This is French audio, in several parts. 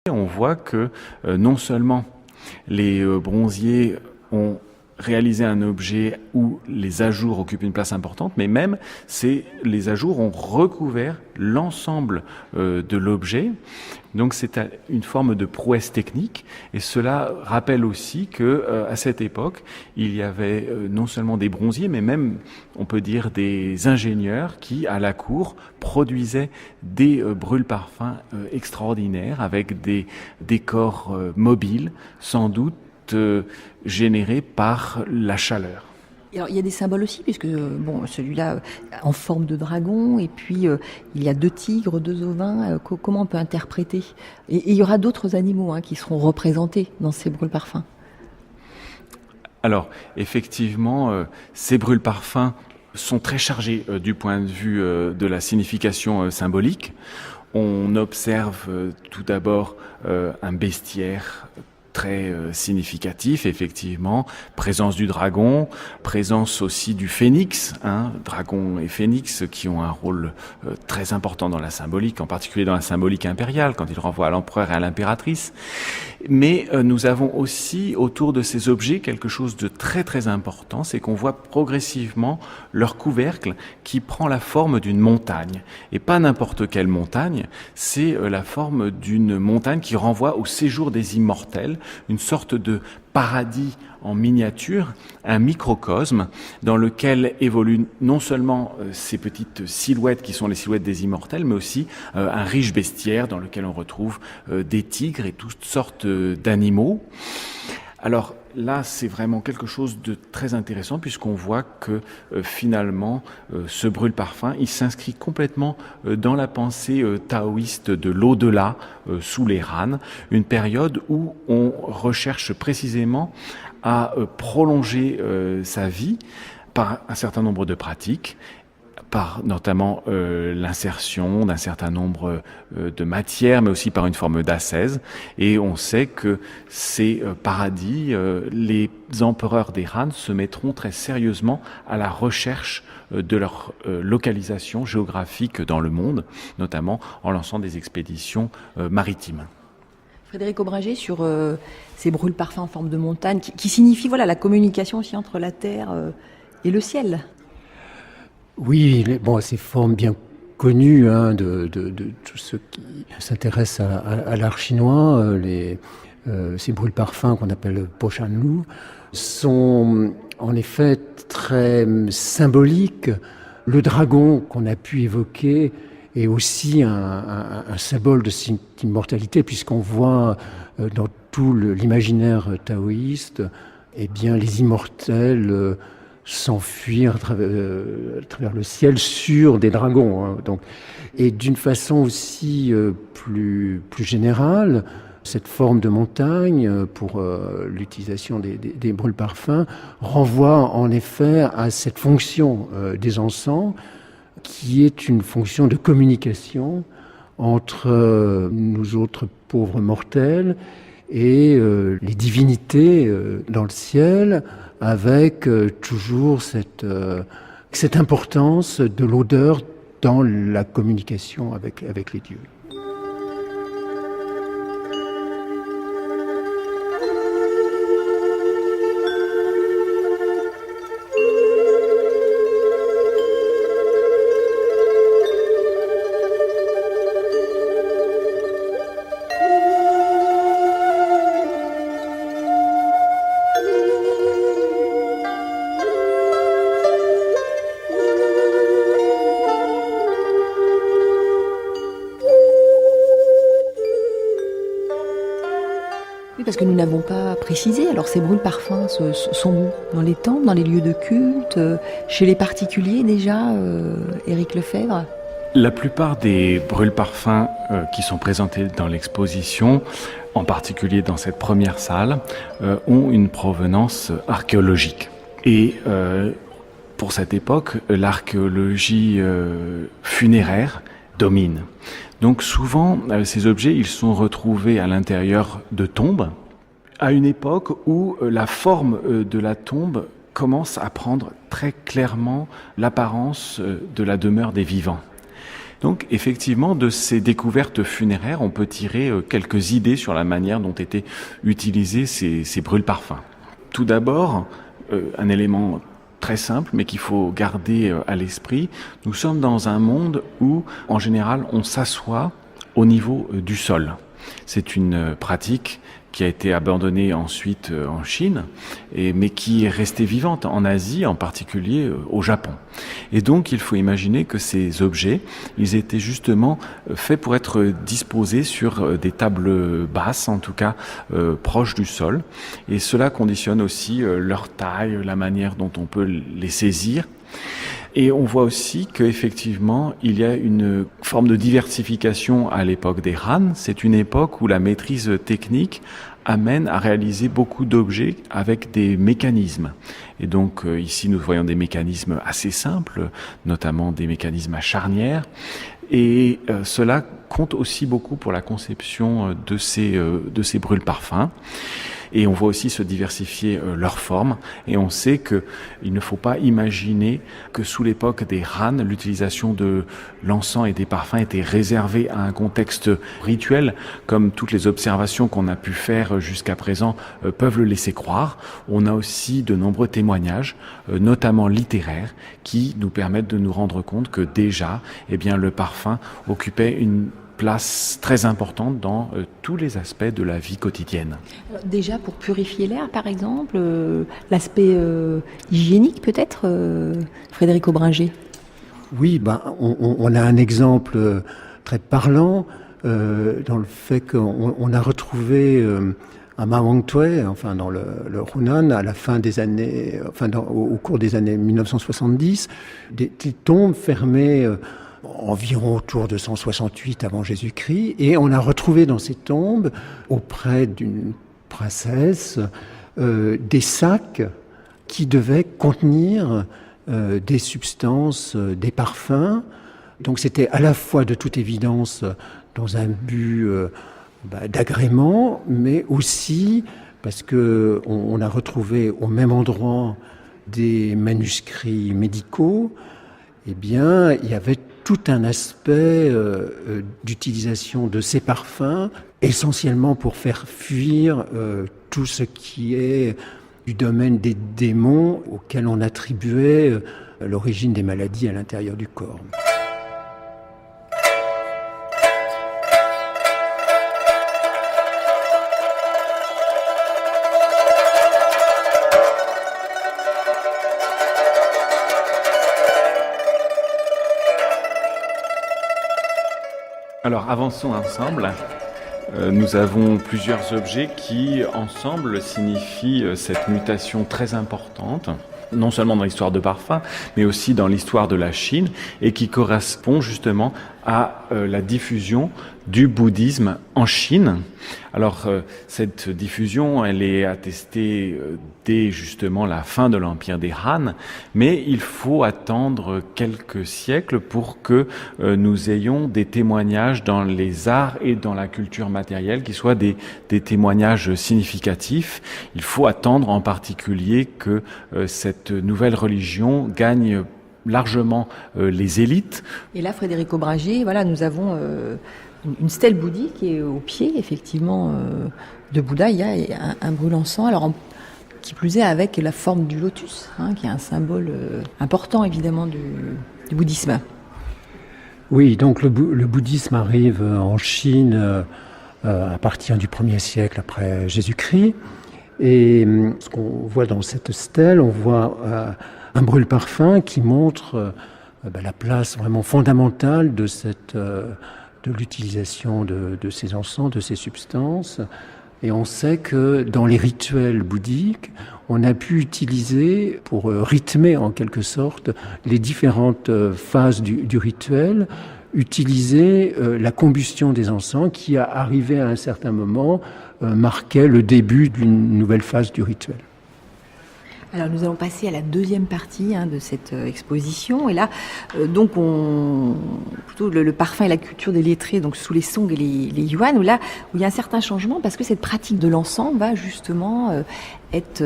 On voit que non seulement les bronziers ont réalisé un objet où les ajours occupent une place importante, mais même les ajours ont recouvert l'ensemble de l'objet. Donc c'est une forme de prouesse technique, et cela rappelle aussi que à cette époque, il y avait non seulement des bronziers, mais même, on peut dire, des ingénieurs qui, à la cour, produisaient des brûle-parfums extraordinaires avec des décors mobiles, sans doute générés par la chaleur. Alors, il y a des symboles aussi, puisque celui-là en forme de dragon, et puis il y a 2 tigres, 2 ovins. Comment on peut interpréter ? Et il y aura d'autres animaux qui seront représentés dans ces brûle-parfums. Alors, effectivement, ces brûle-parfums sont très chargés du point de vue de la signification symbolique. On observe tout d'abord un bestiaire très significatif, effectivement, présence du dragon, présence aussi du phénix, dragon et phénix qui ont un rôle très important dans la symbolique, en particulier dans la symbolique impériale, quand il renvoie à l'empereur et à l'impératrice. Mais nous avons aussi autour de ces objets quelque chose de très très important, c'est qu'on voit progressivement leur couvercle qui prend la forme d'une montagne. Et pas n'importe quelle montagne, c'est la forme d'une montagne qui renvoie au séjour des immortels, une sorte de paradis en miniature, un microcosme dans lequel évoluent non seulement ces petites silhouettes qui sont les silhouettes des immortels, mais aussi un riche bestiaire dans lequel on retrouve des tigres et toutes sortes d'animaux. Alors là, c'est vraiment quelque chose de très intéressant puisqu'on voit que finalement, ce brûle-parfum, il s'inscrit complètement dans la pensée taoïste de l'au-delà sous les rânes, une période où on recherche précisément à prolonger sa vie par un certain nombre de pratiques, par notamment l'insertion d'un certain nombre de matières, mais aussi par une forme d'ascèse. Et on sait que ces paradis, les empereurs des Han se mettront très sérieusement à la recherche de leur localisation géographique dans le monde, notamment en lançant des expéditions maritimes. Frédéric Aubringer, sur ces brûle-parfums en forme de montagne, qui signifie la communication aussi entre la terre et le ciel. Oui, ces formes bien connues de tous ceux qui s'intéressent à l'art chinois, ces brûle-parfums qu'on appelle Poshanlu, sont en effet très symboliques. Le dragon qu'on a pu évoquer est aussi un symbole de cette immortalité, puisqu'on voit dans tout l'imaginaire taoïste, les immortels s'enfuir à travers le ciel sur des dragons. Donc, et d'une façon aussi plus générale, cette forme de montagne, pour l'utilisation des brûle-parfums, renvoie en effet à cette fonction des encens, qui est une fonction de communication entre nous autres pauvres mortels et les divinités dans le ciel, avec toujours cette importance de l'odeur dans la communication avec les dieux. Parce que nous n'avons pas précisé, alors ces brûle-parfums sont dans les temples, dans les lieux de culte, chez les particuliers déjà, Éric Lefebvre? La plupart des brûle-parfums qui sont présentés dans l'exposition, en particulier dans cette première salle, ont une provenance archéologique. Et pour cette époque, l'archéologie funéraire domine. Donc souvent, ces objets, ils sont retrouvés à l'intérieur de tombes, à une époque où la forme de la tombe commence à prendre très clairement l'apparence de la demeure des vivants. Donc effectivement, de ces découvertes funéraires, on peut tirer quelques idées sur la manière dont étaient utilisés ces brûle-parfums. Tout d'abord, un élément très simple, mais qu'il faut garder à l'esprit, nous sommes dans un monde où, en général, on s'assoit au niveau du sol. C'est une pratique qui a été abandonnée ensuite en Chine, mais qui est restée vivante en Asie, en particulier au Japon. Et donc, il faut imaginer que ces objets, ils étaient justement faits pour être disposés sur des tables basses, en tout cas proches du sol. Et cela conditionne aussi leur taille, la manière dont on peut les saisir. Et on voit aussi qu'effectivement, il y a une forme de diversification à l'époque des Han. C'est une époque où la maîtrise technique amène à réaliser beaucoup d'objets avec des mécanismes. Et donc ici, nous voyons des mécanismes assez simples, notamment des mécanismes à charnière. Et cela compte aussi beaucoup pour la conception de ces brûle-parfums. Et on voit aussi se diversifier leurs formes. Et on sait qu'il ne faut pas imaginer que sous l'époque des Han, l'utilisation de l'encens et des parfums était réservée à un contexte rituel, comme toutes les observations qu'on a pu faire jusqu'à présent peuvent le laisser croire. On a aussi de nombreux témoignages, notamment littéraires, qui nous permettent de nous rendre compte que déjà, le parfum occupait une place très importante dans tous les aspects de la vie quotidienne. Alors, déjà pour purifier l'air, par exemple, l'aspect hygiénique peut-être, Frédéric Aubringer. Oui, on a un exemple très parlant dans le fait qu'on a retrouvé à Ma Wang Tue, enfin dans le Hunan, à la fin des années, au cours des années 1970, des tombes fermées environ autour de 168 avant Jésus-Christ, et on a retrouvé dans ces tombes, auprès d'une princesse, des sacs qui devaient contenir des substances, des parfums. Donc c'était à la fois de toute évidence dans un but d'agrément, mais aussi parce que on a retrouvé au même endroit des manuscrits médicaux. Il y avait tout un aspect d'utilisation de ces parfums, essentiellement pour faire fuir tout ce qui est du domaine des démons auxquels on attribuait l'origine des maladies à l'intérieur du corps. Alors avançons ensemble. Nous avons plusieurs objets qui, ensemble, signifient cette mutation très importante, non seulement dans l'histoire de parfum, mais aussi dans l'histoire de la Chine, et qui correspond justement à la diffusion du bouddhisme en Chine. Alors, cette diffusion, elle est attestée dès justement la fin de l'empire des Han, mais il faut attendre quelques siècles pour que nous ayons des témoignages dans les arts et dans la culture matérielle qui soient des témoignages significatifs. Il faut attendre en particulier que cette nouvelle religion gagne largement les élites. Et là, Frédéric Aubringer, nous avons une stèle bouddhique qui est au pied, effectivement, de Bouddha. Il y a un brûle-encens, alors qui plus est avec la forme du lotus, qui est un symbole important, évidemment, du bouddhisme. Oui, donc le bouddhisme arrive en Chine à partir du 1er siècle après Jésus-Christ. Et ce qu'on voit dans cette stèle, on voit un brûle-parfum qui montre la place vraiment fondamentale de l'utilisation de ces encens, de ces substances. Et on sait que dans les rituels bouddhiques, on a pu utiliser, pour rythmer en quelque sorte les différentes phases du rituel, utiliser la combustion des encens qui, arrivé à un certain moment, marquait le début d'une nouvelle phase du rituel. Alors nous allons passer à la deuxième partie de cette exposition. Et là, donc plutôt le parfum et la culture des lettrés, donc sous les Song et les Yuan, où il y a un certain changement parce que cette pratique de l'encens va justement être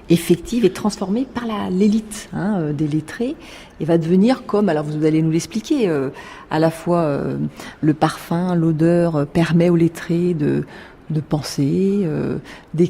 effective et transformée par l'élite des lettrés et va devenir comme, alors vous allez nous l'expliquer, à la fois le parfum, l'odeur permet aux lettrés de penser, d'écrire.